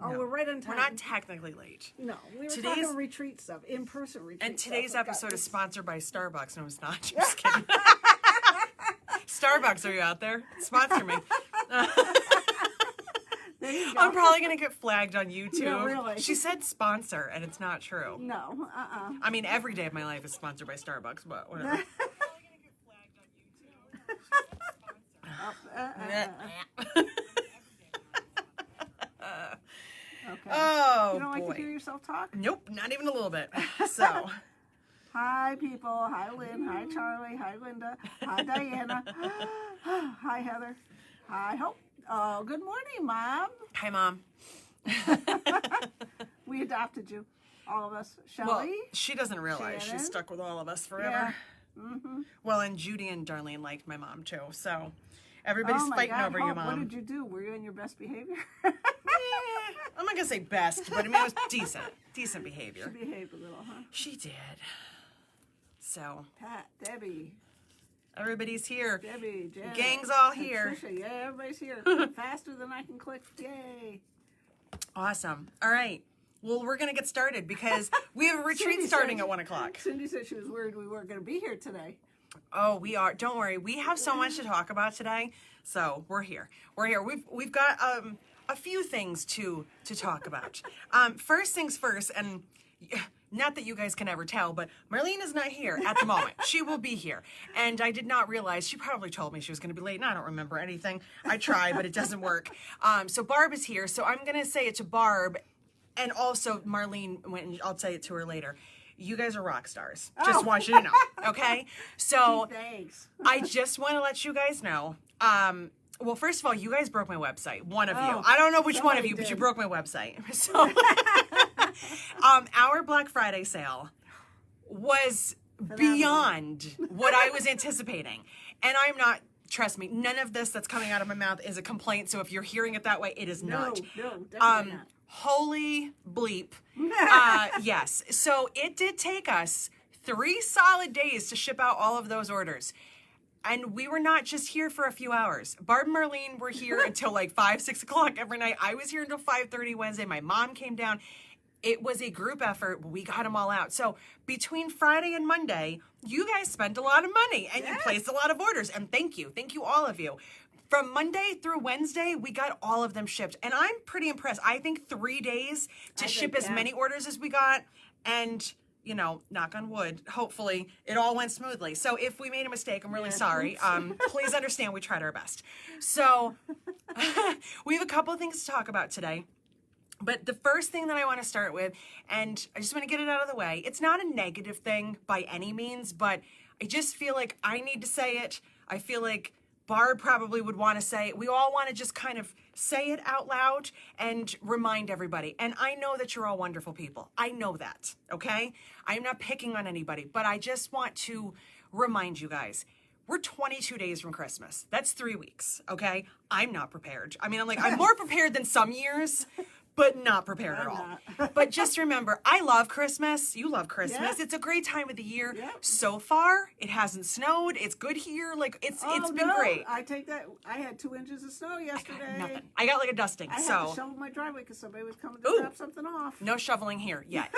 Oh, No. we're right on time. We're not technically late. No, we were talking retreat stuff, in-person retreat And today's stuff. episode is sponsored by Starbucks. No, it's not. Just kidding. Starbucks, are you out there? Sponsor me. There you go. I'm probably going to get flagged on YouTube. No, really. She said sponsor, and it's not true. No, I mean, every day of my life is sponsored by Starbucks, but whatever. Okay. Oh, You don't like boy. to hear yourself talk? Nope, not even a little bit. So, Hi, people. Hi, Lynn. Hi, Charlie. Hi, Linda. Hi, Diana. Hi, Heather. Hi, Hope. Oh, good morning, Mom. hi, Mom. We adopted you, all of us. Shelly? Well, she doesn't realize Shannon? she's stuck with all of us forever. Yeah. Mm-hmm. Well, and Judy and Darlene liked my mom, too. So, everybody's Oh, my fighting God, over Hope, you, Mom. What did you do? Were you in your best behavior? I'm not going to say best, but I mean, it was decent. Decent behavior. She behaved a little, huh? She did. So, Pat, Debbie, everybody's here. Debbie, Janet, Gang's all here. Patricia, yeah, everybody's here. Faster than I can click. Yay. Awesome. All right. Well, we're going to get started because we have a retreat Cindy starting said- at 1 o'clock. Cindy said she was worried we weren't going to be here today. Oh, we are. Don't worry. We have so much to talk about today. So we're here. We're here. We've got a few things to talk about. First things first, and not that you guys can ever tell, but Marlene is not here at the moment. She will be here. And I did not realize, she probably told me she was going to be late, and I don't remember anything. I try, but it doesn't work. So Barb is here, so I'm going to say it to Barb, and also Marlene, and I'll say it to her later. You guys are rock stars. Just want you to know, okay? So Thanks. I just want to let you guys know. Well, first of all, you guys broke my website. One of you. Oh, I don't know which one of somebody you, but you did. broke my website. So, our Black Friday sale was beyond what I was anticipating. And I'm not, trust me, none of this that's coming out of my mouth is a complaint. So if you're hearing it that way, it is not. No, definitely not. Holy bleep. Yes. So it did take us 3 solid days to ship out all of those orders. And we were not just here for a few hours. Barb and Marlene were here until like 5, 6 o'clock every night. I was here until 5:30 Wednesday. My mom came down. It was a group effort. We got them all out. So between Friday and Monday, you guys spent a lot of money and you placed a lot of orders. And thank you. Thank you, all of you. From Monday through Wednesday, we got all of them shipped. And I'm pretty impressed. I think 3 days to ship as many orders as we got. And, you know, knock on wood, hopefully it all went smoothly. So if we made a mistake, I'm really sorry. Please understand we tried our best. So we have a couple of things to talk about today. But the first thing that I want to start with, and I just want to get it out of the way, it's not a negative thing by any means, but I just feel like I need to say it. I feel like Barb probably would want to say it. We all want to just kind of say it out loud and remind everybody. And I know that you're all wonderful people. I know that, okay? I'm not picking on anybody, but I just want to remind you guys. We're 22 days from Christmas. That's 3 weeks, okay? I'm not prepared. I mean, I'm more prepared than some years, but not prepared at all. But just remember, I love Christmas. You love Christmas. Yeah. It's a great time of the year. Yeah. So far, it hasn't snowed. It's good here. Like, it's been great. I take that. I had 2 inches of snow yesterday. Nothing. I got like a dusting. I had So to shovel my driveway because somebody was coming to drop something off. no shoveling here yet.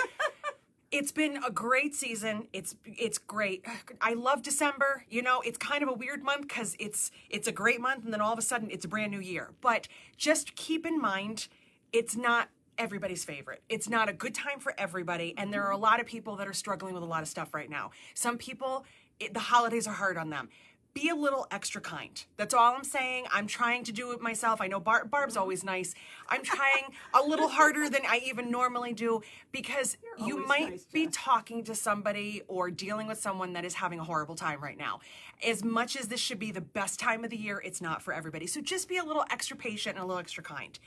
It's been a great season. It's great. I love December. You know, it's kind of a weird month because it's a great month, and then all of a sudden it's a brand new year. But just keep in mind, it's not everybody's favorite. It's not a good time for everybody, and there are a lot of people that are struggling with a lot of stuff right now. Some people, the holidays are hard on them. Be a little extra kind. That's all I'm saying. I'm trying to do it myself. I know Barb's always nice. I'm trying a little harder than I even normally do because you might nice, be Jess. talking to somebody or dealing with someone that is having a horrible time right now. As much as this should be the best time of the year, it's not for everybody. So just be a little extra patient and a little extra kind.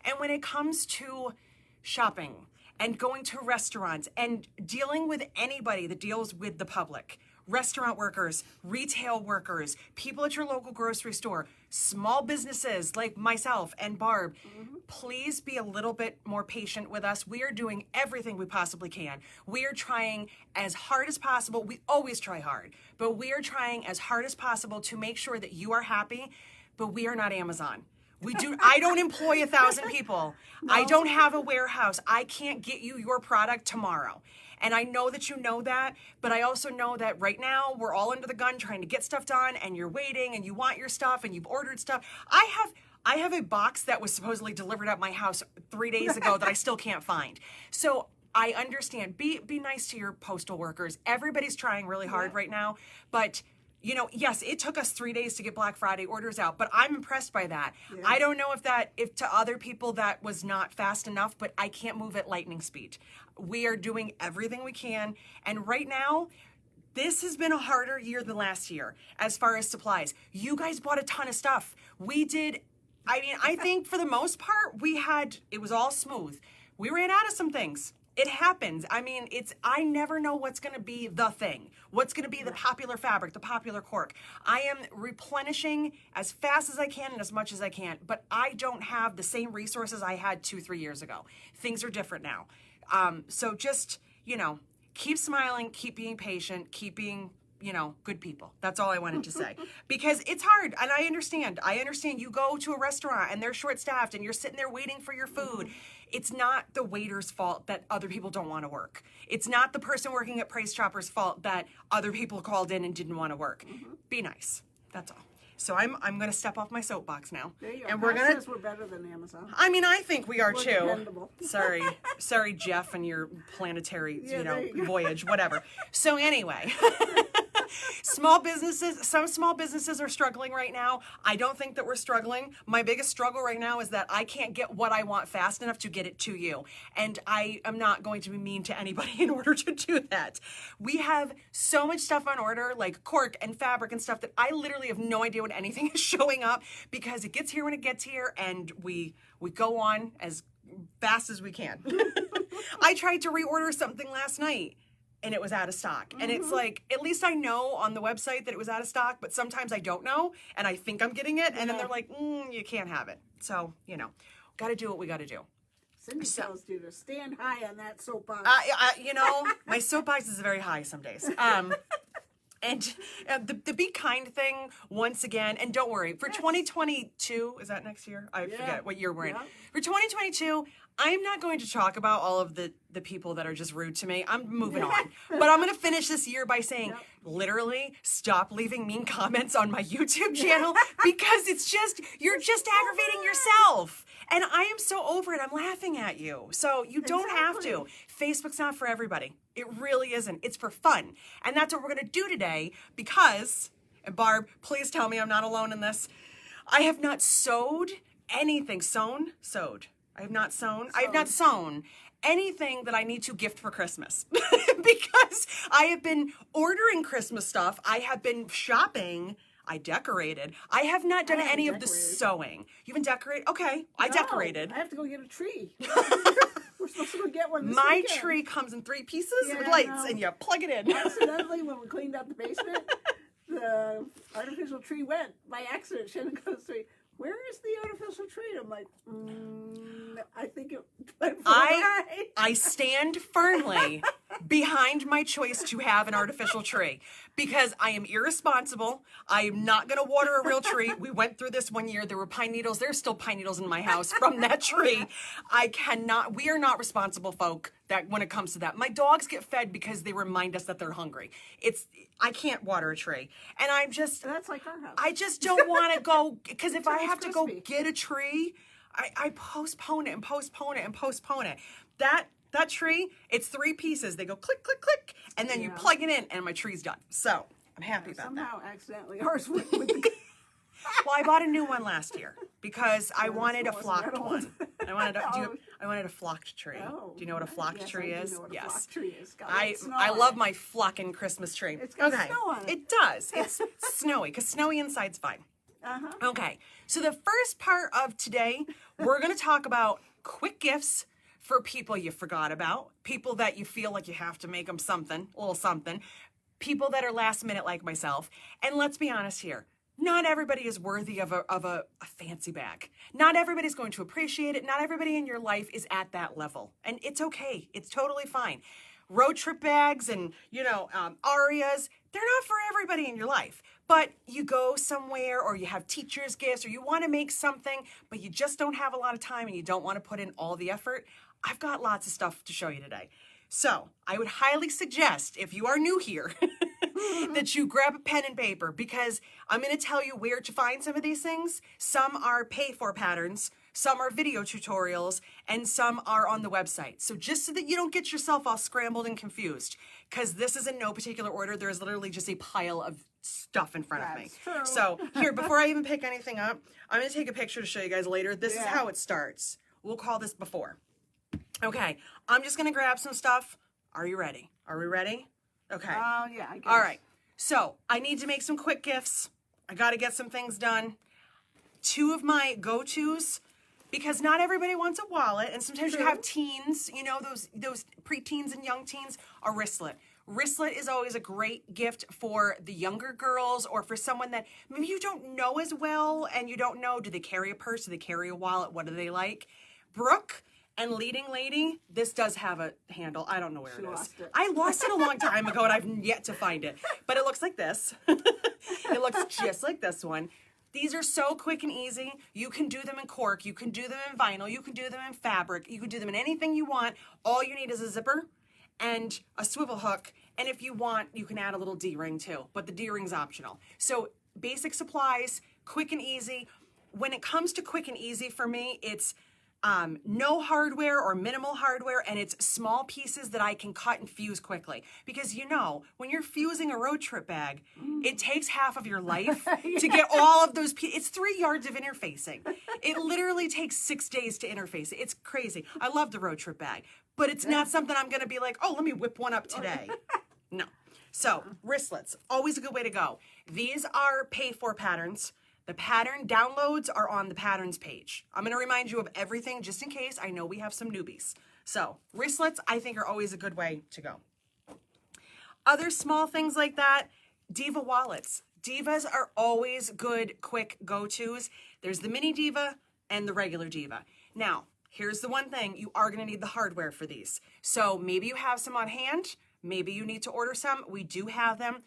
And when it comes to shopping and going to restaurants and dealing with anybody that deals with the public, restaurant workers, retail workers, people at your local grocery store, small businesses like myself and Barb, please be a little bit more patient with us. We are doing everything we possibly can. We are trying as hard as possible. We always try hard, but we are trying as hard as possible to make sure that you are happy, but we are not Amazon. I don't employ 1,000 people. No. I don't have a warehouse. I can't get you your product tomorrow. And I know that you know that, but I also know that right now we're all under the gun trying to get stuff done, and you're waiting and you want your stuff and you've ordered stuff. I have a box that was supposedly delivered at my house 3 days ago that I still can't find. So I understand. Be nice to your postal workers. Everybody's trying really hard right now, but you know, yes, it took us 3 days to get Black Friday orders out, but I'm impressed by that. Yeah. I don't know if to other people that was not fast enough, but I can't move at lightning speed. We are doing everything we can. And right now, this has been a harder year than last year as far as supplies. You guys bought a ton of stuff. We did. I mean, I think for the most part, it was all smooth. We ran out of some things. It happens. I mean, I never know what's going to be the thing. What's going to be the popular fabric, the popular cork. I am replenishing as fast as I can and as much as I can, but I don't have the same resources I had 2-3 years ago. Things are different now. So just, you know, keep smiling, keep being patient, keep being, you know, good people. That's all I wanted to say. Because it's hard, and I understand. You go to a restaurant and they're short-staffed and you're sitting there waiting for your food. It's not the waiter's fault that other people don't want to work. It's not the person working at Price Chopper's fault that other people called in and didn't want to work. Be nice. That's all. So I'm going to step off my soapbox now. There you go. And we're better than Amazon. I mean, I think we are we're too. Dependable. Sorry, Jeff, and your planetary, voyage, whatever. So anyway, some small businesses are struggling right now. I don't think that we're struggling. My biggest struggle right now is that I can't get what I want fast enough to get it to you. And I am not going to be mean to anybody in order to do that. We have so much stuff on order, like cork and fabric and stuff, that I literally have no idea when anything is showing up, because it gets here when it gets here, and we go on as fast as we can. I tried to reorder something last night and it was out of stock. And it's like, at least I know on the website that it was out of stock, but sometimes I don't know and I think I'm getting it, and then they're like, you can't have it. So, you know, got to do what we got to do. Cindy tells you to stand high on that soapbox. My soapbox is very high some days. And the be kind thing, once again, and don't worry, for 2022, is that next year? I forget what year we're in. For 2022, I'm not going to talk about all of the people that are just rude to me. I'm moving on. But I'm going to finish this year by saying, literally, stop leaving mean comments on my YouTube channel, because you're just aggravating yourself. And I am so over it. I'm laughing at you. So you don't have to. Facebook's not for everybody. It really isn't. It's for fun. And that's what we're going to do today, because, and Barb, please tell me I'm not alone in this, I have not sewed anything. Sewed. I have not sewn anything that I need to gift for Christmas. Because I have been ordering Christmas stuff. I have been shopping. I decorated. I have not done any of the sewing. You haven't decorated? Okay, I decorated. I have to go get a tree. We're supposed to go get one this My weekend. tree comes in 3 pieces with lights, and you plug it in. Accidentally, when we cleaned out the basement, the artificial tree went by accident. Shannon goes to me, "Where is the artificial tree?" I'm like, I think it went I stand firmly behind my choice to have an artificial tree, because I am irresponsible. I am not going to water a real tree. We went through this one year. There were pine needles. There's still pine needles in my house from that tree. We are not responsible folk that when it comes to that. My dogs get fed because they remind us that they're hungry. I can't water a tree. And that's like our house. I just don't want to go, because if I have to go crispy. get a tree, I postpone it and postpone it and postpone it. That tree, it's 3 pieces. They go click, click, click, and then you plug it in, and my tree's done. So I'm happy about that. Somehow, accidentally, ours went with the... Well, I bought a new one last year because I wanted a flocked one. I wanted a flocked tree. Oh, do you know what a flocked tree is? I do know what a flocked tree is. I love my flocking Christmas tree. It's got snow on it. It does. It's snowy, because snowy inside's fine. Okay, so the first part of today, we're going to talk about quick gifts for people you forgot about, people that you feel like you have to make them something, a little something, people that are last minute like myself. And let's be honest here, not everybody is worthy of a fancy bag. Not everybody's going to appreciate it. Not everybody in your life is at that level. And it's okay. It's totally fine. Road trip bags and, Arias, they're not for everybody in your life. But you go somewhere or you have teacher's gifts or you want to make something, but you just don't have a lot of time and you don't want to put in all the effort. I've got lots of stuff to show you today. So I would highly suggest, if you are new here, that you grab a pen and paper, because I'm going to tell you where to find some of these things. Some are pay-for patterns, some are video tutorials, and some are on the website. So just so that you don't get yourself all scrambled and confused, because this is in no particular order. There is literally just a pile of stuff in front of me. True. So here, before I even pick anything up, I'm going to take a picture to show you guys later. This is how it starts. We'll call this before. Okay, I'm just going to grab some stuff. Are you ready? Are we ready? Okay. Oh, yeah, I guess. All right. So I need to make some quick gifts. I got to get some things done. Two of my go-tos, because not everybody wants a wallet, and sometimes you have teens, you know, those preteens and young teens, a wristlet. Wristlet is always a great gift for the younger girls, or for someone that maybe you don't know as well, and you don't know, do they carry a purse, do they carry a wallet, what do they like? Brooke and Leading Lady, this does have a handle. I don't know where it is. Lost it. I lost it a long time ago and I've yet to find it. But it looks like this. It looks just like this one. These are so quick and easy. You can do them in cork. You can do them in vinyl. You can do them in fabric. You can do them in anything you want. All you need is a zipper and a swivel hook. And if you want, you can add a little D-ring too. But the D-ring's optional. So basic supplies, quick and easy. When it comes to quick and easy for me, it's no hardware or minimal hardware, and it's small pieces that I can cut and fuse quickly. Because you know, when you're fusing a road trip bag, it takes half of your life to get all of those pieces. It's 3 yards of interfacing. It literally takes 6 days to interface it. It's crazy. I love the road trip bag, but it's not something I'm gonna be like, oh, let me whip one up today. No. So, wristlets, always a good way to go. These are pay-for patterns. The pattern downloads are on the patterns page. I'm going to remind you of everything just in case. I know we have some newbies. So wristlets, I think, are always a good way to go. Other small things like that, Diva wallets. Divas are always good, quick go-tos. There's the mini Diva and the regular Diva. Now, here's the one thing. You are going to need the hardware for these. So maybe you have some on hand. Maybe you need to order some. We do have them.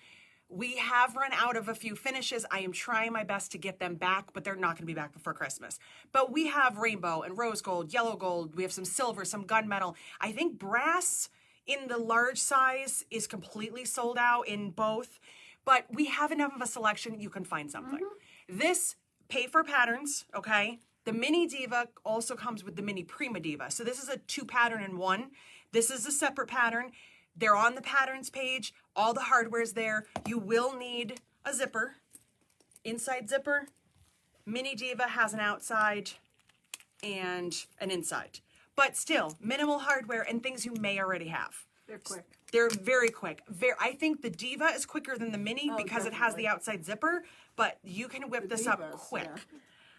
We have run out of a few finishes. I am trying my best to get them back, but they're not going to be back before Christmas. But we have rainbow and rose gold, yellow gold. We have some silver, some gunmetal. I think brass in the large size is completely sold out in both, but we have enough of a selection. You can find something. This pay for patterns, okay? The mini Diva also comes with the mini Prima Diva. So this is a 2 pattern in one. This is a separate pattern. They're on the patterns page. All the hardware's there. You will need a zipper, inside zipper. Mini Diva has an outside and an inside. But still, minimal hardware and things you may already have. They're quick. They're very quick. I think the Diva is quicker than the Mini because it has the outside zipper, but you can whip this up quick.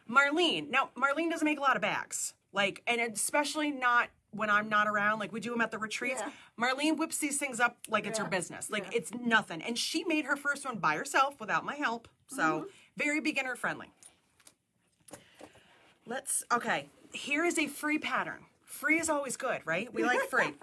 Yeah. Marlene. Now, Marlene doesn't make a lot of bags. Like, and especially not when I'm not around, like we do them at the retreats. Yeah. Marlene whips these things up like it's her business. Like it's nothing. And she made her first one by herself without my help. So very beginner friendly. Okay, here is a free pattern. Free is always good, right? We like free.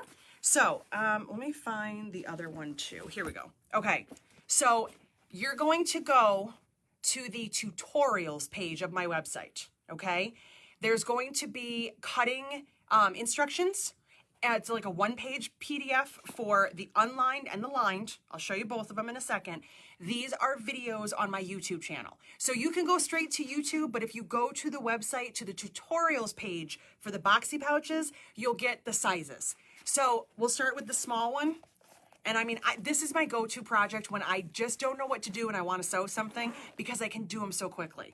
So let me find the other one too. Here we go. Okay, so you're going to go to the tutorials page of my website, okay? There's going to be cutting instructions. It's like a 1-page PDF for the unlined and the lined. I'll show you both of them in a second. These are videos on my YouTube channel. So you can go straight to YouTube, but if you go to the website, to the tutorials page for the boxy pouches, you'll get the sizes. So we'll start with the small one. And I mean, this is my go-to project when I just don't know what to do and I want to sew something because I can do them so quickly.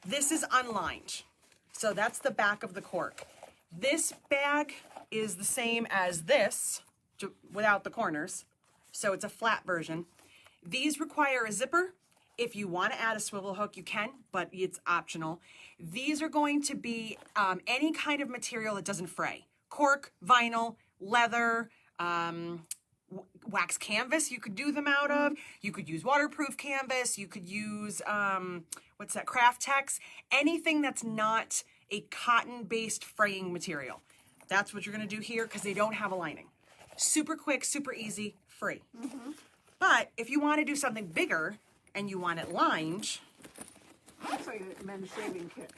This is unlined. So that's the back of the cork. This bag is the same as this, without the corners. So it's a flat version. These require a zipper. If you want to add a swivel hook, you can, but it's optional. These are going to be any kind of material that doesn't fray. Cork, vinyl, leather, wax canvas you could do them out of. You could use waterproof canvas. You could use, what's that, Craft Tex. Anything that's not a cotton-based fraying material. That's what you're going to do here because they don't have a lining. Super quick, super easy, free. But if you want to do something bigger, and you want it lined. Looks like a men's shaving kit.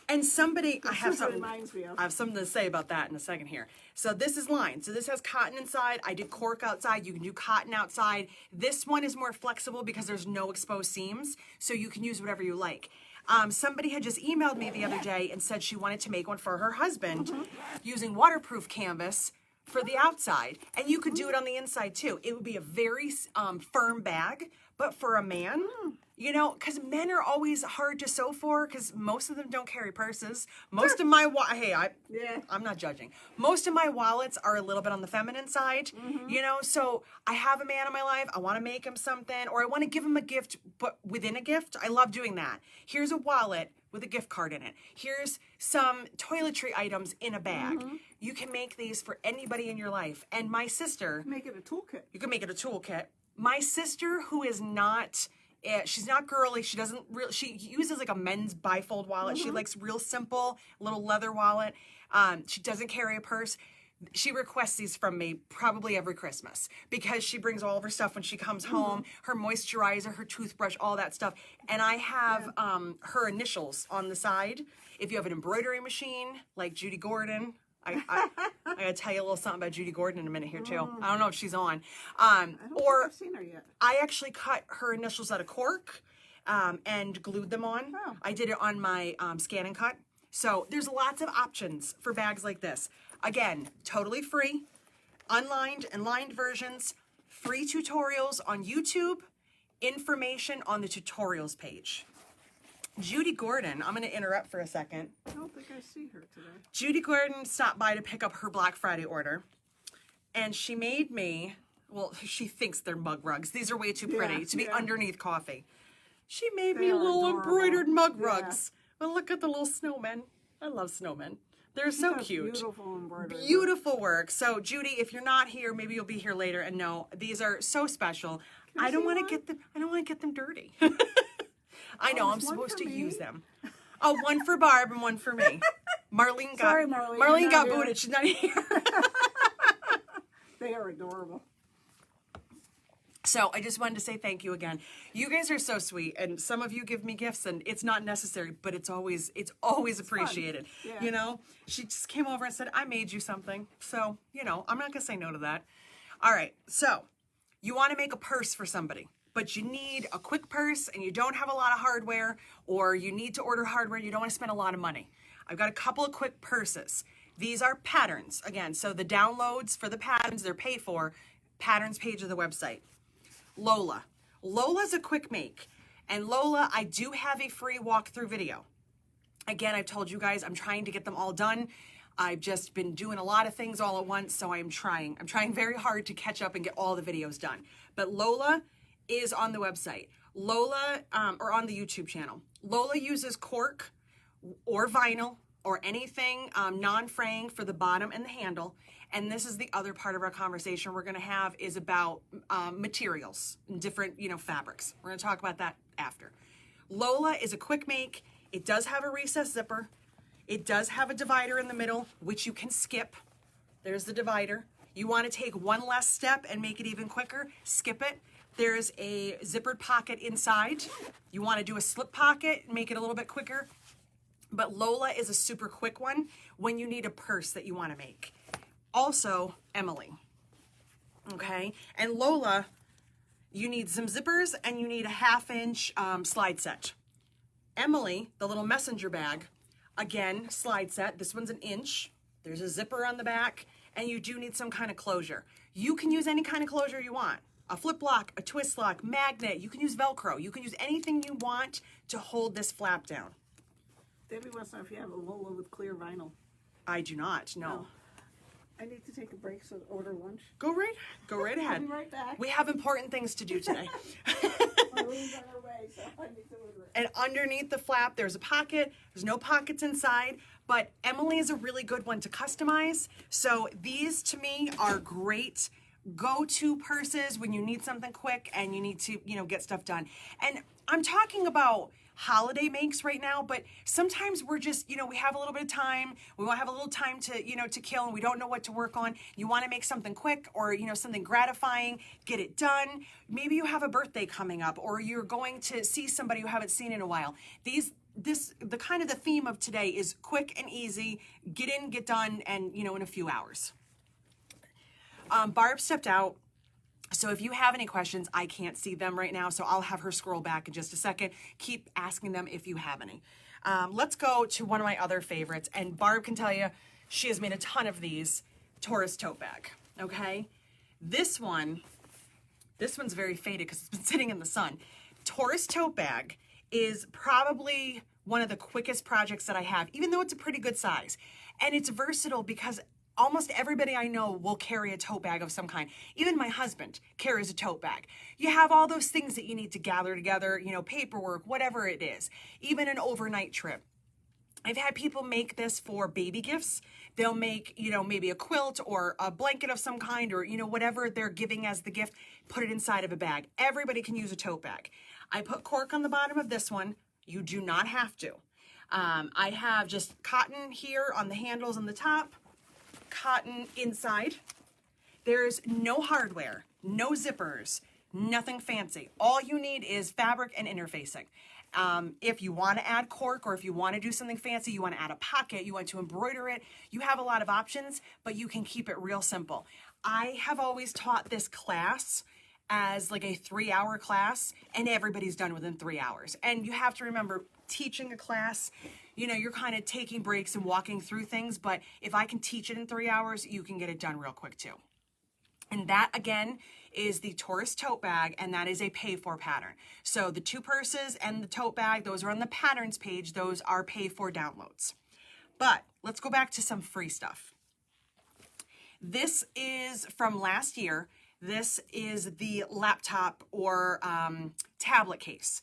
And somebody, I have That's what it something. reminds me of. I have something to say about that in a second here. So this is lined. So this has cotton inside. I did cork outside. You can do cotton outside. This one is more flexible because there's no exposed seams, so you can use whatever you like. Somebody had just emailed me the other day and said she wanted to make one for her husband using waterproof canvas for the outside, and you could do it on the inside too. It would be a very firm bag, but for a man, you know, because men are always hard to sew for because most of them don't carry purses. Most of my I'm not judging. Most of my wallets are a little bit on the feminine side, you know, so I have a man in my life. I want to make him something, or I want to give him a gift, but within a gift. I love doing that. Here's a wallet with a gift card in it. Here's some toiletry items in a bag. You can make these for anybody in your life. And my sister, Make it a toolkit. you can make it a toolkit. My sister, who is not, she's not girly. She doesn't really, she uses like a men's bifold wallet. She likes real simple, little leather wallet. She doesn't carry a purse. She requests these from me probably every Christmas because she brings all of her stuff when she comes home, her moisturizer, her toothbrush, all that stuff. And I have her initials on the side. If you have an embroidery machine like Judy Gordon, I gotta tell you a little something about Judy Gordon in a minute here too. I don't know if she's on. I don't think I've seen her yet. I actually cut her initials out of cork and glued them on. Oh. I did it on my scan and cut. So there's lots of options for bags like this. Again, totally free, unlined and lined versions, free tutorials on YouTube, information on the tutorials page. Judy Gordon, I'm going to interrupt for a second. I don't think I see her today. Judy Gordon stopped by to pick up her Black Friday order, and she made me, well, she thinks they're mug rugs. These are way too pretty to be underneath coffee. She made me They are little adorable. embroidered mug rugs. Well, look at the little snowmen. I love snowmen. They're so That's cute. Beautiful embroidery. Beautiful work. So, Judy, if you're not here, maybe you'll be here later. And no, these are so special. I don't want to get them. I don't want to get them dirty. I know. I'm there's one supposed for to me. use them. Oh, one for Barb and one for me. Marlene got. Sorry, Marlene, you're Marlene not got here. booted. She's not here. They are adorable. So I just wanted to say thank you again. You guys are so sweet, and some of you give me gifts, and it's not necessary, but it's always appreciated. Yeah. You know, she just came over and said, "I made you something," so you know, I'm not gonna say no to that. All right, so you want to make a purse for somebody, but you need a quick purse, and you don't have a lot of hardware, or you need to order hardware. You don't want to spend a lot of money. I've got a couple of quick purses. These are patterns again. So the downloads for the patterns, they're paid for. Patterns page of the website. Lola. Lola's a quick make. And Lola, I do have a free walkthrough video. Again, I've told you guys I'm trying to get them all done. I've just been doing a lot of things all at once, so I'm trying very hard to catch up and get all the videos done. But Lola is on the website. Lola, or on the YouTube channel. Lola uses cork or vinyl or anything non-fraying for the bottom and the handle. And this is the other part of our conversation we're going to have is about materials and different, fabrics. We're going to talk about that after. Lola is a quick make. It does have a recessed zipper. It does have a divider in the middle, which you can skip. There's the divider. You want to take one less step and make it even quicker, skip it. There's a zippered pocket inside. You want to do a slip pocket, make it a little bit quicker. But Lola is a super quick one when you need a purse that you want to make. Also, Emily, okay? And Lola, you need some zippers and you need a 1/2-inch slide set. Emily, the little messenger bag, again, slide set. This one's 1 inch. There's a zipper on the back, and you do need some kind of closure. You can use any kind of closure you want. A flip lock, a twist lock, magnet. You can use Velcro. You can use anything you want to hold this flap down. Debbie wants to know if you have a Lola with clear vinyl. I do not, no. I need to take a break, so order lunch. Go right ahead. I'll be right back. We have important things to do today. Marlene's on her way, so I need to order it. And underneath the flap, there's a pocket. There's no pockets inside, but Emily is a really good one to customize. So these, to me, are great go-to purses when you need something quick and you need to, get stuff done. And I'm talking about holiday makes right now, but sometimes we're just, we have a little bit of time. We want to have a little time to, to kill, and we don't know what to work on. You want to make something quick or, something gratifying, get it done. Maybe you have a birthday coming up, or you're going to see somebody you haven't seen in a while. The kind of the theme of today is quick and easy, get in, get done, and, in a few hours. Barb stepped out. So if you have any questions, I can't see them right now, so I'll have her scroll back in just a second. Keep asking them if you have any. Let's go to one of my other favorites, and Barb can tell you she has made a ton of these. Taurus tote bag, okay? This one's very faded because it's been sitting in the sun. Taurus tote bag is probably one of the quickest projects that I have, even though it's a pretty good size. And it's versatile because almost everybody I know will carry a tote bag of some kind. Even my husband carries a tote bag. You have all those things that you need to gather together, paperwork, whatever it is, even an overnight trip. I've had people make this for baby gifts. They'll make, maybe a quilt or a blanket of some kind, or, whatever they're giving as the gift, put it inside of a bag. Everybody can use a tote bag. I put cork on the bottom of this one. You do not have to. I have just cotton here on the handles on the top, cotton inside. There's no hardware, no zippers, nothing fancy. All you need is fabric and interfacing. If you want to add cork, or if you want to do something fancy, you want to add a pocket, you want to embroider it, you have a lot of options, but you can keep it real simple. I have always taught this class as like a 3-hour class, and everybody's done within 3 hours. And you have to remember, teaching a class, you're kind of taking breaks and walking through things, but if I can teach it in 3 hours, you can get it done real quick too. And that, again, is the Taurus tote bag, and that is a pay-for pattern. So the 2 purses and the tote bag, those are on the patterns page. Those are pay-for downloads. But let's go back to some free stuff. This is from last year. This is the laptop or tablet case.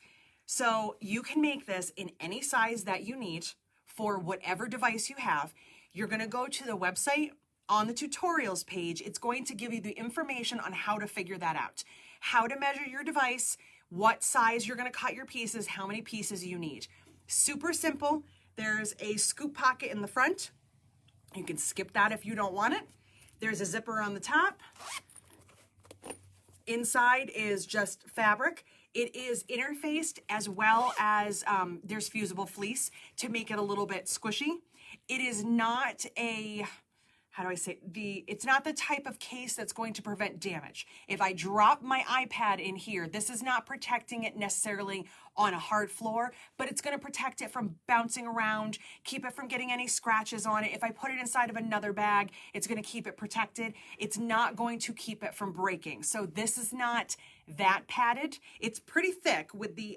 So you can make this in any size that you need for whatever device you have. You're going to go to the website. On the tutorials page, it's going to give you the information on how to figure that out. How to measure your device, what size you're going to cut your pieces, how many pieces you need. Super simple. There's a scoop pocket in the front. You can skip that if you don't want it. There's a zipper on the top. Inside is just fabric. It is interfaced, as well as there's fusible fleece to make it a little bit squishy. It is not a, it's not the type of case that's going to prevent damage. If I drop my iPad in here, this is not protecting it necessarily on a hard floor, but it's going to protect it from bouncing around, keep it from getting any scratches on it. If I put it inside of another bag, it's going to keep it protected. It's not going to keep it from breaking. So this is not that padded. It's pretty thick with the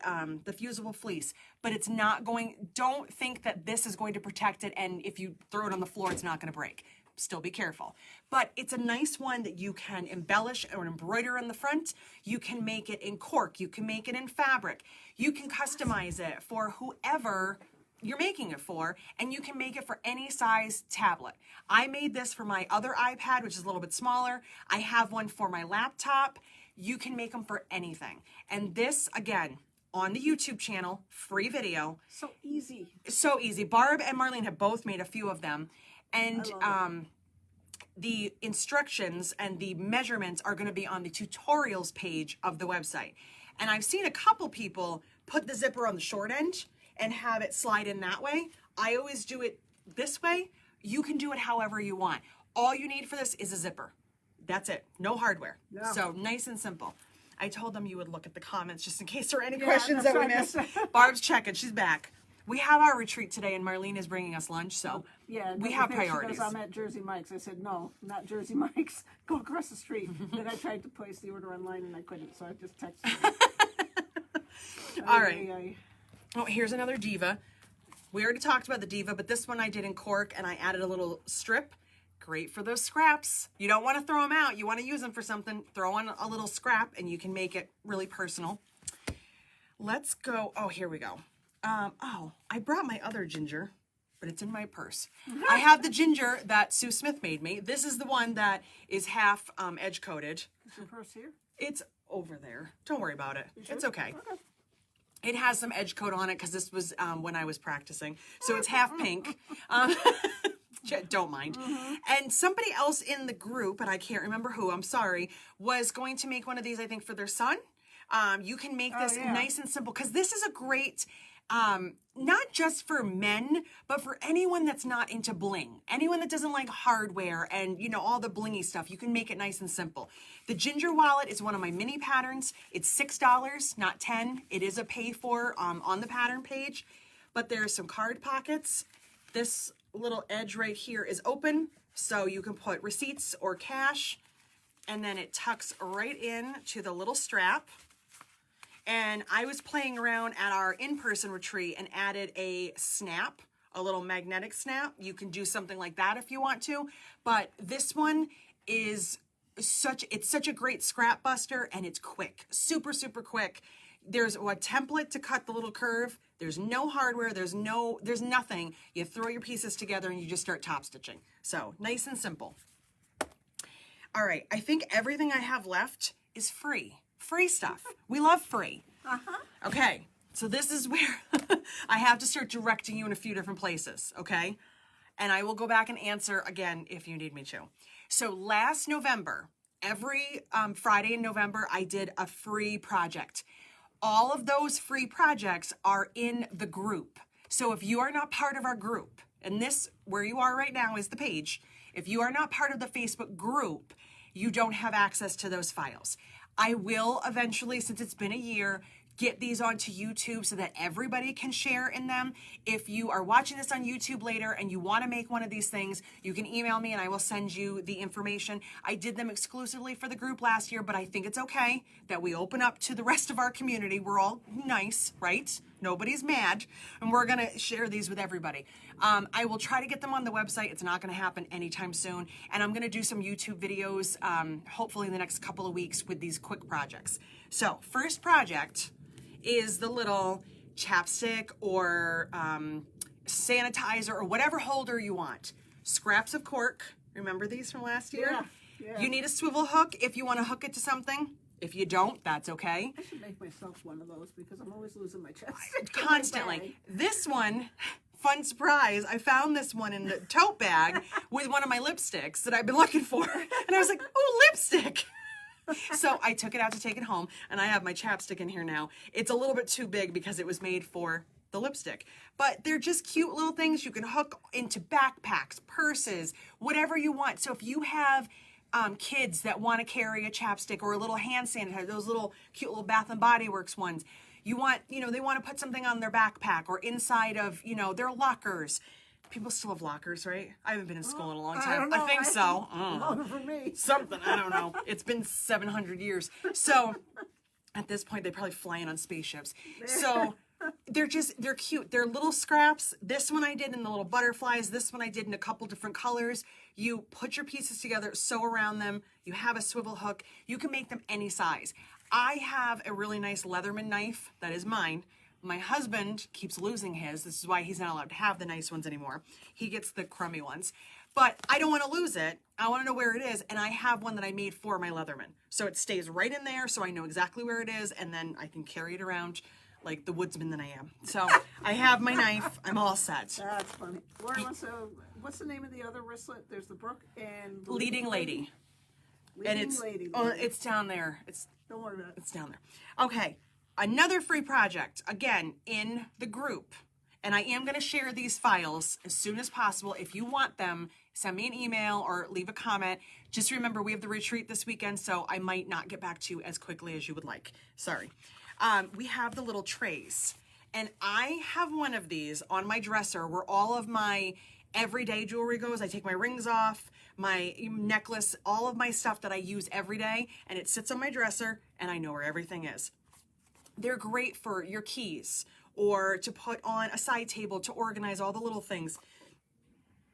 fusible fleece, but it's not going, don't think that this is going to protect it, and if you throw it on the floor, it's not going to break. Still be careful. But it's a nice one that you can embellish or embroider in the front. You can make it in cork. You can make it in fabric. You can customize it for whoever you're making it for, and you can make it for any size tablet. I made this for my other iPad, which is a little bit smaller. I have one for my laptop. You can make them for anything. And this, again, on the YouTube channel, free video. So easy. So easy. Barb and Marlene have both made a few of them. And the instructions and the measurements are going to be on the tutorials page of the website. And I've seen a couple people put the zipper on the short end and have it slide in that way. I always do it this way. You can do it however you want. All you need for this is a zipper. That's it. No hardware. No. So nice and simple. I told them you would look at the comments just in case there are any questions that we missed. Barb's checking. She's back. We have our retreat today, and Marlene is bringing us lunch, so we have priorities. She goes, I'm at Jersey Mike's. I said, no, not Jersey Mike's. Go across the street. Then I tried to place the order online, and I couldn't, so I just texted her. All right. Oh, here's another Diva. We already talked about the Diva, but this one I did in cork, and I added a little strip. Great for those scraps. You don't want to throw them out. You want to use them for something. Throw on a little scrap, and you can make it really personal. Let's go. Oh, here we go. I brought my other ginger, but it's in my purse. I have the ginger that Sue Smith made me. This is the one that is half edge coated. Is your purse here? It's over there. Don't worry about it. It's okay. It has some edge coat on it because this was when I was practicing. So it's half pink. Don't mind. And somebody else in the group, and I can't remember who, I'm sorry, was going to make one of these, I think, for their son. You can make this nice and simple because this is a great, not just for men, but for anyone that's not into bling. Anyone that doesn't like hardware and, you know, all the blingy stuff. You can make it nice and simple. The Ginger Wallet is one of my mini patterns. It's $6, not $10. It is a pay for on the pattern page, but there's some card pockets. This little edge right here is open, so you can put receipts or cash, and then it tucks right in to the little strap. And I was playing around at our in-person retreat and added a snap, a little magnetic snap. You can do something like that if you want to, but this one is it's such a great scrap buster, and it's quick, super, super quick. There's a template to cut the little curve. There's no hardware. There's nothing. You throw your pieces together and you just start top stitching. So nice and simple. All right. I think everything I have left is free. Free stuff. We love free. Okay. So this is where I have to start directing you in a few different places. Okay. And I will go back and answer again if you need me to. So last November, every Friday in November, I did a free project. All of those free projects are in the group. So if you are not part of our group, and this, where you are right now is the page, if you are not part of the Facebook group, you don't have access to those files. I will eventually, since it's been a year, get these onto YouTube so that everybody can share in them. If you are watching this on YouTube later and you want to make one of these things, you can email me and I will send you the information. I did them exclusively for the group last year, but I think it's okay that we open up to the rest of our community. We're all nice, right? Nobody's mad, and we're going to share these with everybody. I will try to get them on the website. It's not going to happen anytime soon, and I'm going to do some YouTube videos hopefully in the next couple of weeks with these quick projects. So first project is the little chapstick or sanitizer or whatever holder you want. Scraps of cork. Remember these from last year? Yeah. You need a swivel hook if you want to hook it to something. If you don't, that's okay. I should make myself one of those because I'm always losing my chapstick. Constantly. This one, fun surprise, I found this one in the tote bag with one of my lipsticks that I've been looking for. And I was like, oh, lipstick. So I took it out to take it home, and I have my chapstick in here now. It's a little bit too big because it was made for the lipstick. But they're just cute little things you can hook into backpacks, purses, whatever you want. So if you have kids that want to carry a chapstick or a little hand sanitizer, those little cute little Bath and Body Works ones, you want, they want to put something on their backpack or inside of, their lockers. People still have lockers, right? I haven't been in school in a long time. I don't know. I think so. Longer for me. Something, I don't know. It's been 700 years. So at this point, they're probably flying on spaceships. So they're cute. They're little scraps. This one I did in the little butterflies. This one I did in a couple different colors. You put your pieces together, sew around them. You have a swivel hook. You can make them any size. I have a really nice Leatherman knife that is mine. My husband keeps losing his. This is why he's not allowed to have the nice ones anymore. He gets the crummy ones. But I don't want to lose it. I want to know where it is. And I have one that I made for my Leatherman. So it stays right in there so I know exactly where it is. And then I can carry it around like the woodsman that I am. So I have my knife. I'm all set. That's funny. Lori wants to, what's the name of the other wristlet? There's the Brooke and... Leading Lady. Leading Lady. Oh, it's down there. Don't worry about it. It's down there. Okay. Another free project, again, in the group. And I am going to share these files as soon as possible. If you want them, send me an email or leave a comment. Just remember, we have the retreat this weekend, so I might not get back to you as quickly as you would like. Sorry. We have the little trays. And I have one of these on my dresser where all of my everyday jewelry goes. I take my rings off, my necklace, all of my stuff that I use every day, and it sits on my dresser, and I know where everything is. They're great for your keys or to put on a side table to organize all the little things.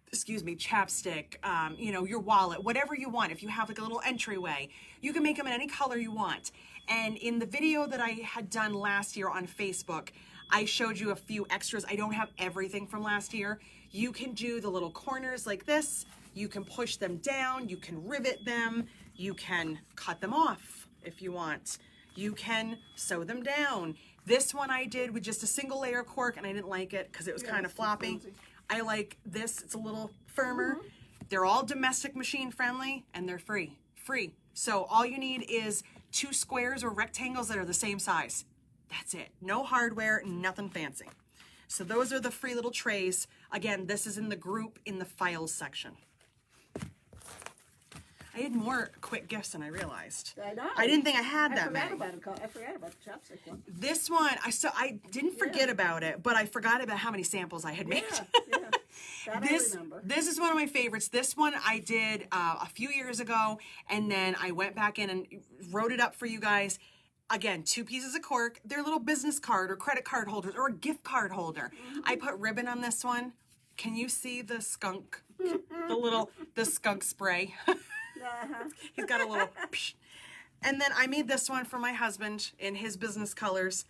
Excuse me, chapstick, your wallet, whatever you want. If you have like a little entryway, you can make them in any color you want. And in the video that I had done last year on Facebook, I showed you a few extras. I don't have everything from last year. You can do the little corners like this. You can push them down. You can rivet them. You can cut them off if you want. You can sew them down. This one I did with just a single layer of cork, and I didn't like it because it was kind of floppy. I like this. It's a little firmer. They're all domestic machine friendly, and they're free. So all you need is 2 squares or rectangles that are the same size. That's it. No hardware, nothing fancy. So those are the free little trays. Again, this is in the group in the files section. I had more quick gifts than I realized. I know. I didn't think I had that many. I forgot about the chopstick one. This one, I didn't forget about it, but I forgot about how many samples I had made. Yeah. That I remember. This is one of my favorites. This one I did a few years ago, and then I went back in and wrote it up for you guys. Again, 2 pieces of cork. They're little business card or credit card holders or a gift card holder. I put ribbon on this one. Can you see the skunk? the skunk spray. He's got a little psh. And then I made this one for my husband in his business colors.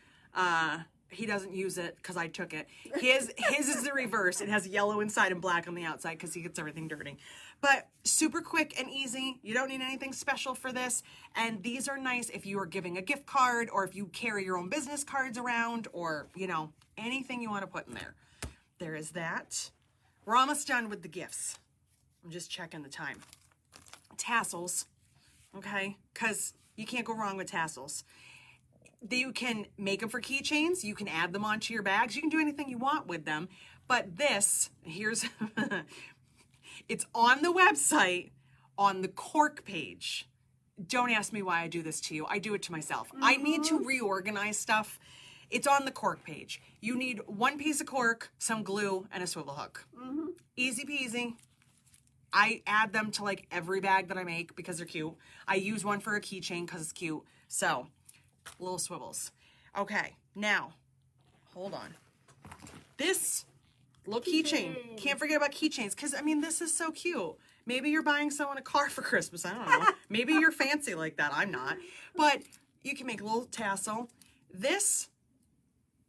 He doesn't use it because I took it. His is the reverse. It has yellow inside and black on the outside because he gets everything dirty. But super quick and easy. You don't need anything special for this. And these are nice if you are giving a gift card or if you carry your own business cards around or, you know, anything you want to put in there. There is that. We're almost done with the gifts. I'm just checking the time. Tassels, okay? Because you can't go wrong with tassels. You can make them for keychains. You can add them onto your bags. You can do anything you want with them. But this, here's, it's on the website, on the cork page. Don't ask me why I do this to you. I do it to myself. I need to reorganize stuff. It's on the cork page. You need 1 piece of cork, some glue, and a swivel hook. Easy peasy. I add them to like every bag that I make because they're cute. I use one for a keychain because it's cute. So, little swivels. Okay, now, hold on. This little keychain. Can't forget about keychains because, I mean, this is so cute. Maybe you're buying someone a car for Christmas. I don't know. Maybe you're fancy like that. I'm not. But you can make a little tassel. This,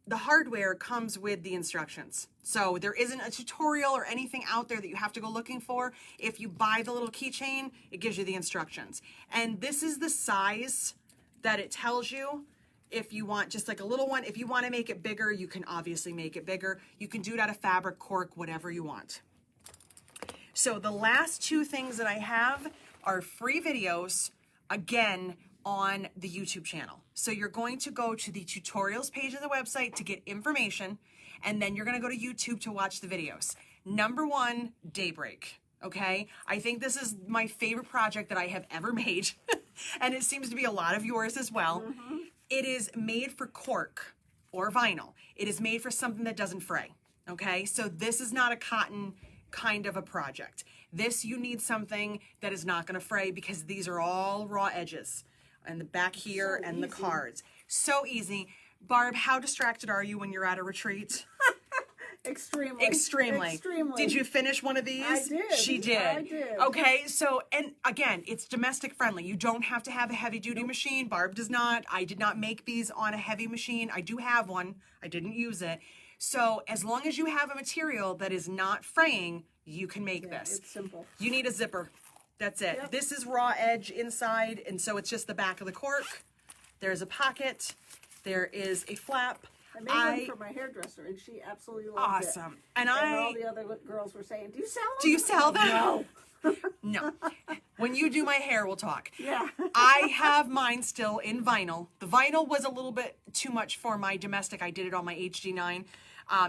the hardware comes with the instructions. So there isn't a tutorial or anything out there that you have to go looking for. If you buy the little keychain, it gives you the instructions. And this is the size that it tells you. If you want just like a little one, if you want to make it bigger, you can obviously make it bigger. You can do it out of fabric, cork, whatever you want. So the last 2 things that I have are free videos, again, on the YouTube channel. So you're going to go to the tutorials page of the website to get information, and then you're going to go to YouTube to watch the videos. Number 1, Daybreak. Okay, I think this is my favorite project that I have ever made, and it seems to be a lot of yours as well. It is made for cork or vinyl. It is made for something that doesn't fray. Okay, so this is not a cotton kind of a project. This, you need something that is not going to fray because these are all raw edges. And the back here and the cards. So easy. Barb, how distracted are you when you're at a retreat? Extremely. Did you finish one of these? I did. She did. I did. Okay, so, and again, it's domestic friendly. You don't have to have a heavy duty machine. Barb does not. I did not make these on a heavy machine. I do have one. I didn't use it. So as long as you have a material that is not fraying, you can make this. It's simple. You need a zipper. That's it. Yep. This is raw edge inside, and so it's just the back of the cork. There's a pocket. There is a flap. I made one for my hairdresser, and she absolutely loved it. Awesome. And all the other girls were saying, "Do you sell them?" Do you sell them? No. No. When you do my hair, we'll talk. Yeah. I have mine still in vinyl. The vinyl was a little bit too much for my domestic. I did it on my HD9.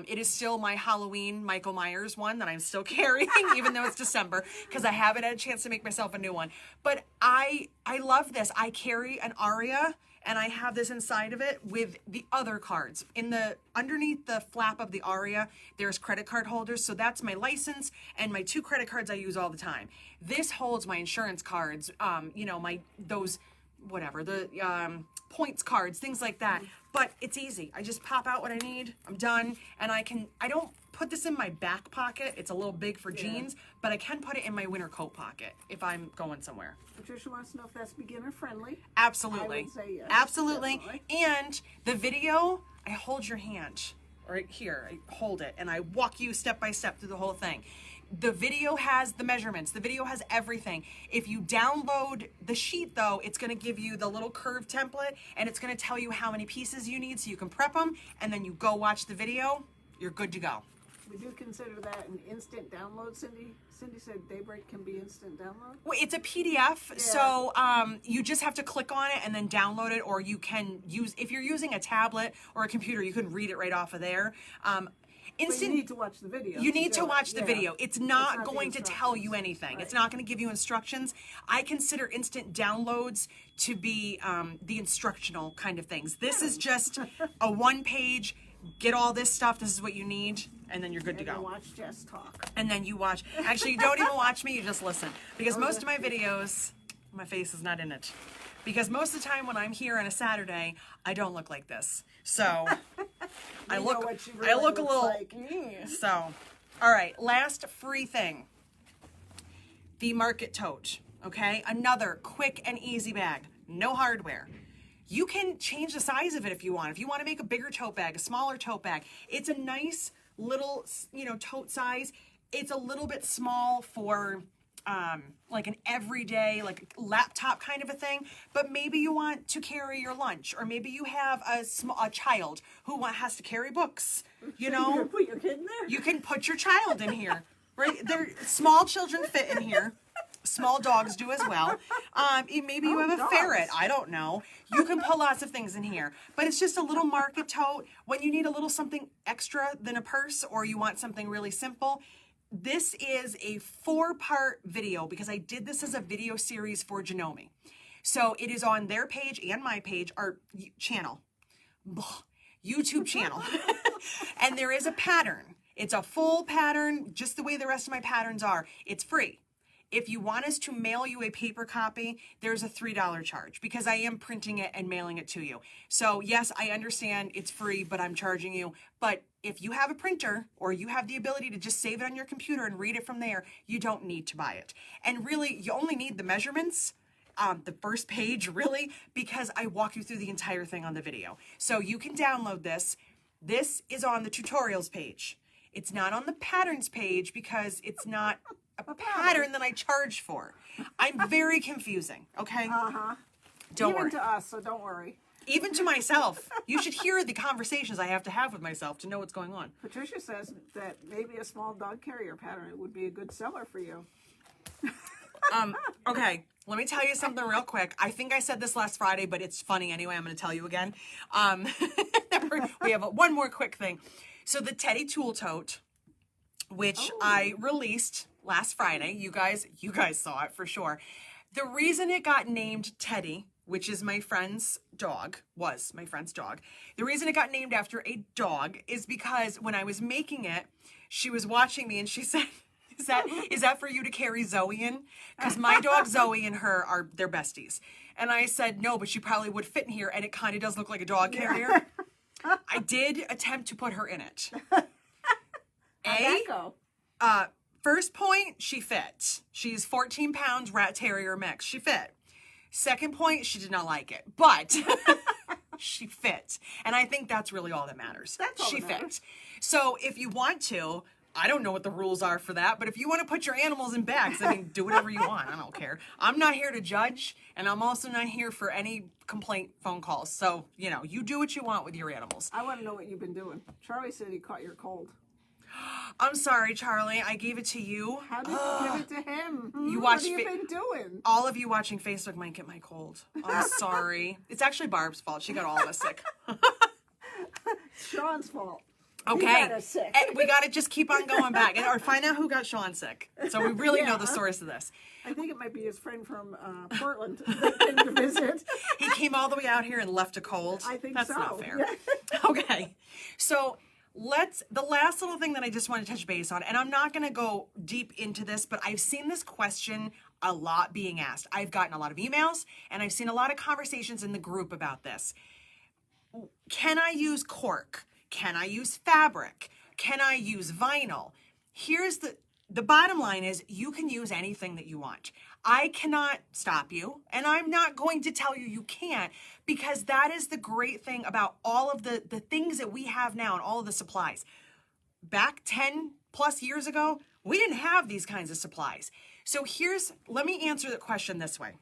It is still my Halloween Michael Myers one that I'm still carrying, even though it's December, because I haven't had a chance to make myself a new one. But I love this. I carry an aria, and I have this inside of it with the other cards. Underneath the flap of the aria, there's credit card holders. So that's my license and my 2 credit cards I use all the time. This holds my insurance cards, the points cards, things like that. But it's easy. I just pop out what I need. I'm done. And I don't put this in my back pocket. It's a little big for jeans, but I can put it in my winter coat pocket if I'm going somewhere. Patricia wants to know if that's beginner friendly. Absolutely. I would say yes. Absolutely. Definitely. And the video, I hold your hand right here. I hold it and I walk you step by step through the whole thing. The video has the measurements. The video has everything. If you download the sheet, though, it's going to give you the little curved template, and it's going to tell you how many pieces you need so you can prep them, and then you go watch the video. You're good to go. We do consider that an instant download, Cindy. Cindy said Daybreak can be instant download. Well, it's a PDF, so you just have to click on it and then download it, or you can use, if you're using a tablet or a computer, you can read it right off of there. But you need to watch the video. You need to watch the Yeah. video. It's not the going to tell you instructions. anything. Right. It's not going to give you instructions. I consider instant downloads to be the instructional kind of things. This is just a one-page, get all this stuff, this is what you need, and then you're good to And go. you watch Jess talk. And then you watch. Actually, you don't even watch me, you just listen. Because most of my videos, my face is not in it. Because most of the time when I'm here on a Saturday, I don't look like this. So I know look what she I really look a looks little like. So all right, last free thing. The Market Tote. Okay? Another quick and easy bag. No hardware. You can change the size of it if you want. If you want to make a bigger tote bag, a smaller tote bag, it's a nice little, tote size. It's a little bit small for like an everyday, like laptop kind of a thing, but maybe you want to carry your lunch, or maybe you have a child who has to carry books, You can put your kid in there? You can put your child in here, right? Small children fit in here. Small dogs do as well. Maybe you have a dogs. ferret. I don't know. You can put lots of things in here. But it's just a little market tote. When you need a little something extra than a purse, or you want something really simple, this is a 4-part video, because I did this as a video series for Janome. So it is on their page and my page, our channel, YouTube channel. And there is a pattern. It's a full pattern, just the way the rest of my patterns are. It's free. If you want us to mail you a paper copy, there's a $3 charge, because I am printing it and mailing it to you. So yes, I understand it's free, but I'm charging you. But if you have a printer, or you have the ability to just save it on your computer and read it from there, you don't need to buy it. And really, you only need the measurements, the first page, really, because I walk you through the entire thing on the video. So you can download this. This is on the tutorials page. It's not on the patterns page, because it's not a pattern that I charge for. I'm very confusing, okay? Don't Even worry. to us, so don't worry. Even to myself. You should hear the conversations I have to have with myself to know what's going on. Patricia says that maybe a small dog carrier pattern would be a good seller for you. Okay, let me tell you something real quick. I think I said this last Friday, but it's funny anyway. I'm going to tell you again. We have one more quick thing. So the Teddy Tool Tote, which I released last Friday. You guys saw it for sure. The reason it got named Teddy, which is my friend's dog, was my friend's dog. The reason it got named after a dog is because when I was making it, she was watching me and she said, is that for you to carry Zoe in? Because my dog Zoe and her they're besties. And I said, no, but she probably would fit in here, and it kind of does look like a dog carrier. I did attempt to put her in it. How'd that go? First point, she fit. She's 14 pounds, rat terrier mix. She fit. Second point, she did not like it, but she fit. And I think that's really all that matters. That's all she that fit. matters. So if you want to, I don't know what the rules are for that, but if you want to put your animals in bags, I mean, do whatever you want. I don't care. I'm not here to judge, and I'm also not here for any complaint phone calls. So, you do what you want with your animals. I want to know what you've been doing. Charlie said he caught your cold. I'm sorry, Charlie. I gave it to you. How did you give it to him? You What watched have you been doing? All of you watching Facebook might get my cold. I'm sorry. It's actually Barb's fault. She got all of us sick. Sean's fault. Okay. He got us sick. We got to just keep on going back or find out who got Sean sick. So we really know the source of this. I think it might be his friend from Portland that came to visit. He came all the way out here and left a cold. I think That's so. not fair. Yeah. Okay. So the last little thing that I just want to touch base on, and I'm not going to go deep into this, but I've seen this question a lot being asked. I've gotten a lot of emails, and I've seen a lot of conversations in the group about this. Can I use cork? Can I use fabric? Can I use vinyl? Here's the bottom line is you can use anything that you want. I cannot stop you, and I'm not going to tell you you can't, because that is the great thing about all of the things that we have now and all of the supplies. Back 10 plus years ago, We didn't have these kinds of supplies. So let me answer the question this way.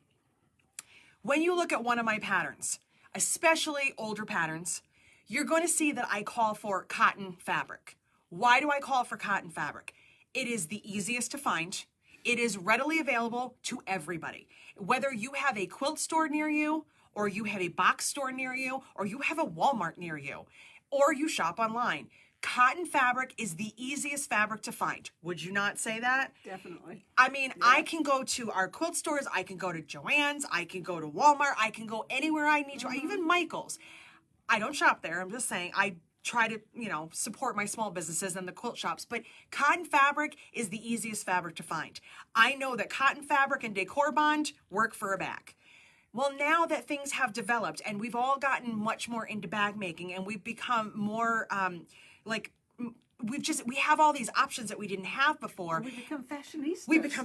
When you look at one of my patterns, especially older patterns, you're going to see that I call for cotton fabric. Why do I call for cotton fabric? It is the easiest to find. It is readily available to everybody. Whether you have a quilt store near you, or you have a box store near you, or you have a Walmart near you, or you shop online, cotton fabric is the easiest fabric to find. Would you not say that? Definitely. I mean, yeah. I can go to our quilt stores, I can go to Joann's, I can go to Walmart, I can go anywhere I need to, even Michael's. I don't shop there, I'm just saying, I try to, support my small businesses and the quilt shops, but cotton fabric is the easiest fabric to find. I know that cotton fabric and decor bond work for a bag. Well, now that things have developed and we've all gotten much more into bag making and we've become more we have all these options that we didn't have before. We become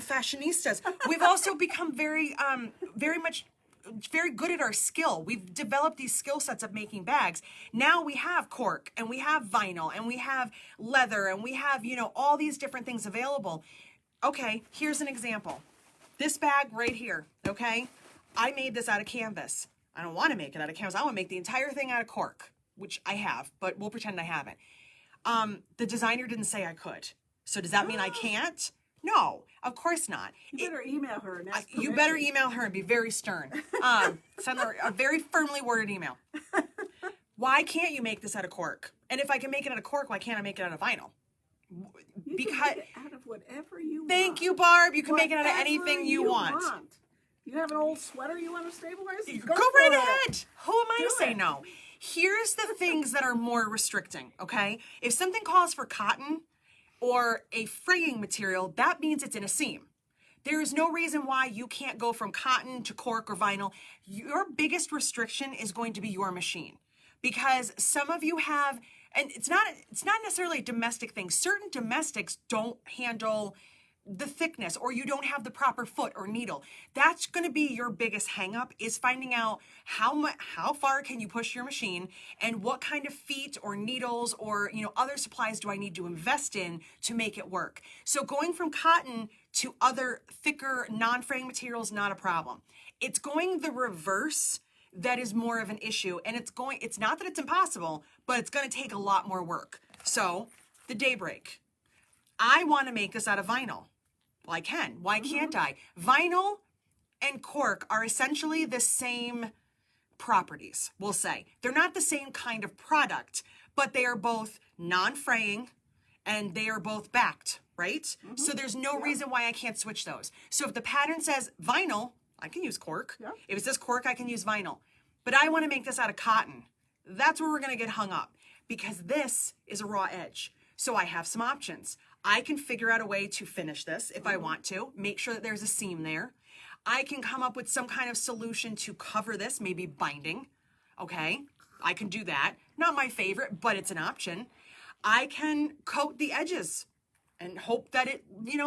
fashionistas. We've also become very good at our skill. We've developed these skill sets of making bags. Now we have cork and we have vinyl and we have leather and we have, all these different things available. Okay, here's an example. This bag right here, okay? I made this out of canvas. I don't want to make it out of canvas. I want to make the entire thing out of cork, which I have, but we'll pretend I haven't. The designer didn't say I could. So does that mean I can't? No, of course not. You better email her and ask You better email her and be very stern. Send her a very firmly worded email. Why can't you make this out of cork? And if I can make it out of cork, why can't I make it out of vinyl? You can make it out of whatever you want. Thank you, Barb. You can make it out of anything you want. You have an old sweater you want to stabilize? Go right ahead. Who am I to say no? Here's the things that are more restricting, okay? If something calls for cotton or a fraying material, that means it's in a seam. There is no reason why you can't go from cotton to cork or vinyl. Your biggest restriction is going to be your machine. Because some of you have, and it's not necessarily a domestic thing. Certain domestics don't handle the thickness, or you don't have the proper foot or needle. That's going to be your biggest hang up, is finding out how far can you push your machine and what kind of feet or needles or other supplies do I need to invest in to make it work. So going from cotton to other thicker non-fraying materials, not a problem. It's going the reverse that is more of an issue, and it's not that it's impossible, but it's going to take a lot more work. So the Daybreak, I want to make this out of vinyl. Well, I can. Why can't I? Vinyl and cork are essentially the same properties, we'll say. They're not the same kind of product, but they are both non-fraying and they are both backed, right? So there's no reason why I can't switch those. So if the pattern says vinyl, I can use cork. Yeah. If it says cork, I can use vinyl. But I want to make this out of cotton. That's where we're going to get hung up, because this is a raw edge. So I have some options. I can figure out a way to finish this if I want to, make sure that there's a seam there. I can come up with some kind of solution to cover this, maybe binding, okay? I can do that. Not my favorite, but it's an option. I can coat the edges and hope that it,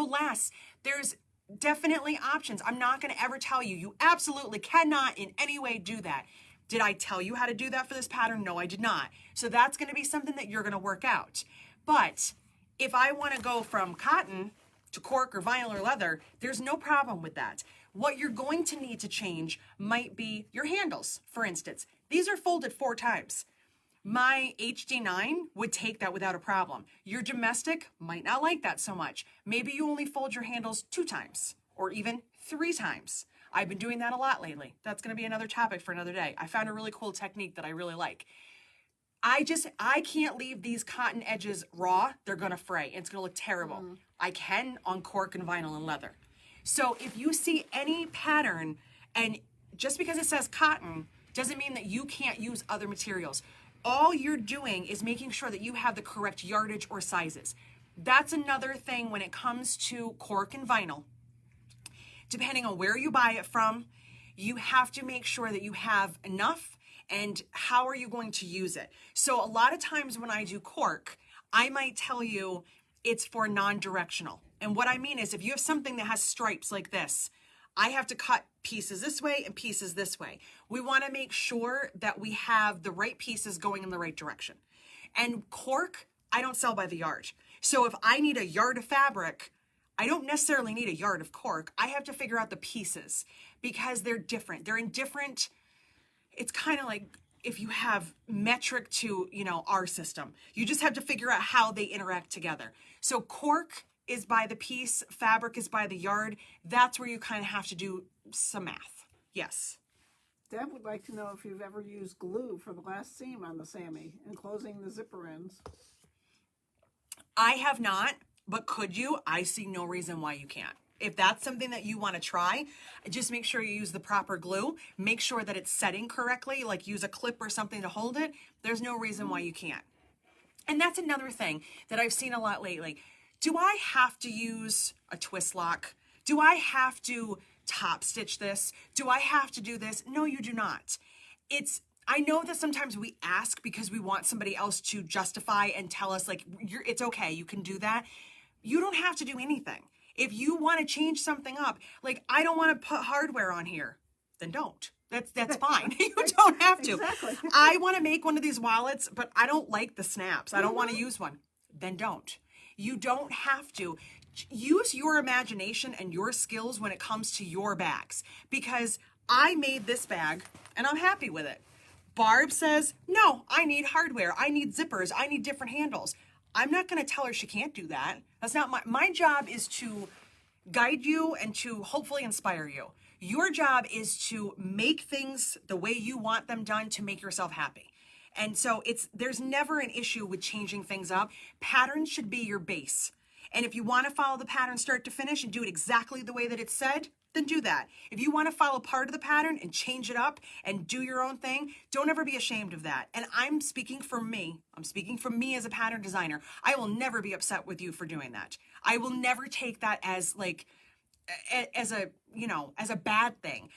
lasts. There's definitely options. I'm not gonna ever tell you, you absolutely cannot in any way do that. Did I tell you how to do that for this pattern? No, I did not. So that's gonna be something that you're gonna work out. But if I want to go from cotton to cork or vinyl or leather, there's no problem with that. What you're going to need to change might be your handles, for instance. These are folded 4 times. My HD9 would take that without a problem. Your domestic might not like that so much. Maybe you only fold your handles 2 times or even 3 times. I've been doing that a lot lately. That's going to be another topic for another day. I found a really cool technique that I really like. I can't leave these cotton edges raw. They're gonna fray. It's gonna look terrible. I can on cork and vinyl and leather. So if you see any pattern, and just because it says cotton doesn't mean that you can't use other materials. All you're doing is making sure that you have the correct yardage or sizes. That's another thing when it comes to cork and vinyl. Depending on where you buy it from, you have to make sure that you have enough. And how are you going to use it? So a lot of times when I do cork, I might tell you it's for non-directional. And what I mean is if you have something that has stripes like this, I have to cut pieces this way and pieces this way. We want to make sure that we have the right pieces going in the right direction. And cork, I don't sell by the yard. So if I need a yard of fabric, I don't necessarily need a yard of cork. I have to figure out the pieces because they're different. They're in different, it's kind of like if you have metric to, our system. You just have to figure out how they interact together. So cork is by the piece, fabric is by the yard. That's where you kind of have to do some math. Yes. Deb would like to know if you've ever used glue for the last seam on the Sammy and closing the zipper ends. I have not, but could you? I see no reason why you can't. If that's something that you want to try, just make sure you use the proper glue. Make sure that it's setting correctly, like use a clip or something to hold it. There's no reason why you can't. And that's another thing that I've seen a lot lately. Do I have to use a twist lock? Do I have to top stitch this? Do I have to do this? No, you do not. I know that sometimes we ask because we want somebody else to justify and tell us like, it's okay, you can do that. You don't have to do anything. If you want to change something up, like I don't want to put hardware on here, then don't. That's fine. You don't have to. Exactly. I want to make one of these wallets, but I don't like the snaps. I don't want to use one. Then don't. You don't have to. Use your imagination and your skills when it comes to your bags, because I made this bag and I'm happy with it. Barb says, no, I need hardware. I need zippers. I need different handles. I'm not going to tell her she can't do that. That's not my job is to guide you and to hopefully inspire you. Your job is to make things the way you want them done to make yourself happy. And so there's never an issue with changing things up. Patterns should be your base. And if you want to follow the pattern start to finish and do it exactly the way that it's said, then do that. If you want to follow part of the pattern and change it up and do your own thing, don't ever be ashamed of that. And I'm speaking for me. I'm speaking for me as a pattern designer. I will never be upset with you for doing that. I will never take that as like, as a bad thing.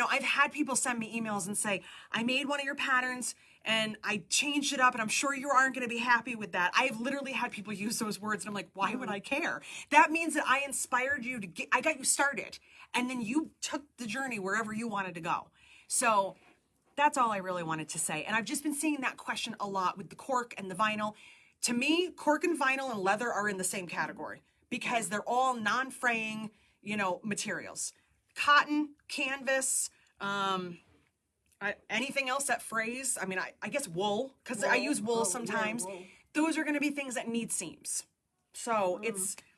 I've had people send me emails and say, I made one of your patterns and I changed it up and I'm sure you aren't going to be happy with that. I've literally had people use those words and I'm like, why would I care? That means that I inspired you I got you started and then you took the journey wherever you wanted to go. So that's all I really wanted to say. And I've just been seeing that question a lot with the cork and the vinyl. To me, cork and vinyl and leather are in the same category because they're all non-fraying, materials. Cotton, canvas, anything else that frays. I mean, I guess wool, because I use wool sometimes. Yeah, wool. Those are going to be things that need seams. So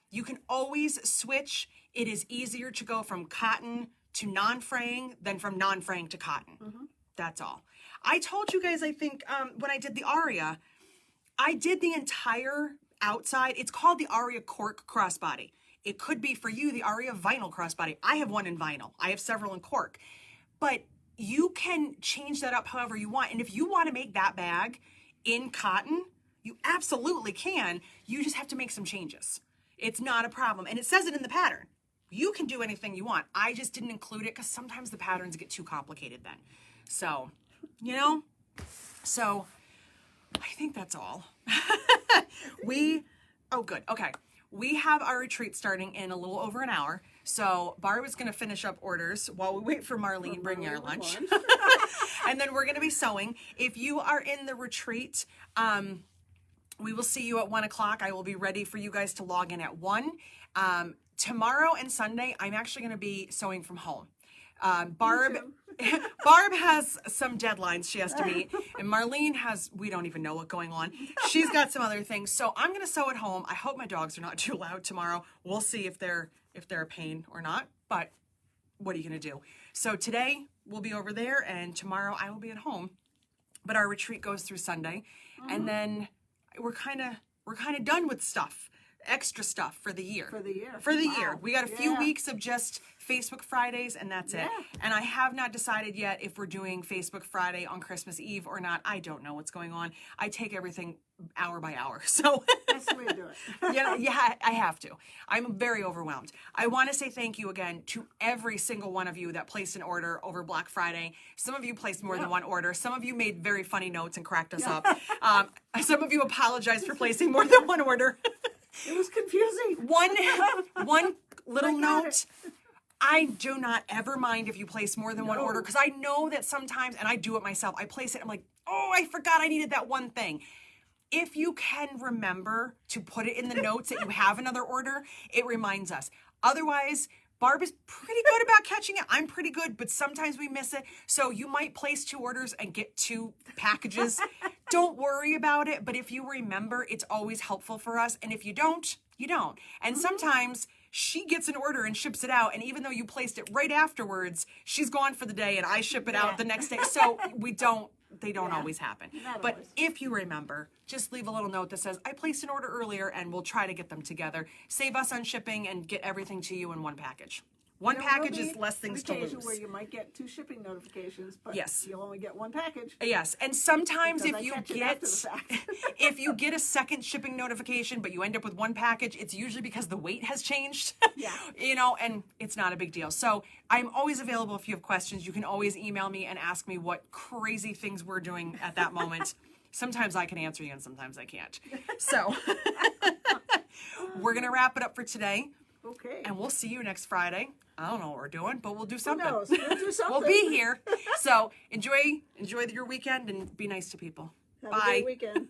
you can always switch. It is easier to go from cotton to non-fraying than from non-fraying to cotton. That's all. I told you guys, I think, when I did the Aria, I did the entire outside. It's called the Aria cork crossbody. It could be for you the Aria vinyl crossbody. I have one in vinyl. I have several in cork. But you can change that up however you want. And if you want to make that bag in cotton, you absolutely can. You just have to make some changes. It's not a problem. And it says it in the pattern. You can do anything you want. I just didn't include it because sometimes the patterns get too complicated then. So, so I think that's all. Oh, good. Okay. We have our retreat starting in a little over an hour. So Barb is going to finish up orders while we wait for Marlene bringing our lunch. And then we're going to be sewing. If you are in the retreat, we will see you at 1 o'clock. I will be ready for you guys to log in at 1. Tomorrow and Sunday, I'm actually going to be sewing from home. Barb has some deadlines she has to meet, and Marlene we don't even know what's going on. She's got some other things. So I'm going to sew at home. I hope my dogs are not too loud tomorrow. We'll see if they're a pain or not, but what are you going to do? So today we'll be over there and tomorrow I will be at home, but our retreat goes through Sunday and then we're kind of done with stuff. Extra stuff for the year. For the year. We got a few weeks of just Facebook Fridays and that's it. And I have not decided yet if we're doing Facebook Friday on Christmas Eve or not. I don't know what's going on. I take everything hour by hour. So that's the way to do it. yeah, I have to. I'm very overwhelmed. I want to say thank you again to every single one of you that placed an order over Black Friday. Some of you placed more than one order. Some of you made very funny notes and cracked us up. Some of you apologized for placing more than one order. It was confusing. One little note. I do not ever mind if you place more than one order because I know that sometimes, and I do it myself, I place it, I'm like, oh, I forgot I needed that one thing. if you can remember to put it in the notes that you have another order, it reminds us. Otherwise, Barb is pretty good about catching it. I'm pretty good, but sometimes we miss it. So you might place 2 orders and get 2 packages. Don't worry about it. But if you remember, it's always helpful for us. And if you don't, you don't. And sometimes she gets an order and ships it out. And even though you placed it right afterwards, she's gone for the day and I ship it out the next day. So they don't always happen. But always. if you remember, just leave a little note that says, I placed an order earlier, and we'll try to get them together. Save us on shipping and get everything to you in one package. One package is less things to lose. Where you might get 2 shipping notifications, but Yes. you'll only get 1 package. Yes, and sometimes Because if I you catch it get after the fact. if you get a second shipping notification but you end up with 1 package, it's usually because the weight has changed. Yeah. And it's not a big deal. So I'm always available if you have questions. You can always email me and ask me what crazy things we're doing at that moment. Sometimes I can answer you and sometimes I can't. So we're gonna wrap it up for today. Okay. And we'll see you next Friday. I don't know what we're doing, but we'll do something. Who knows? We'll do something. We'll be here. So enjoy your weekend and be nice to people. Have Bye. a great weekend.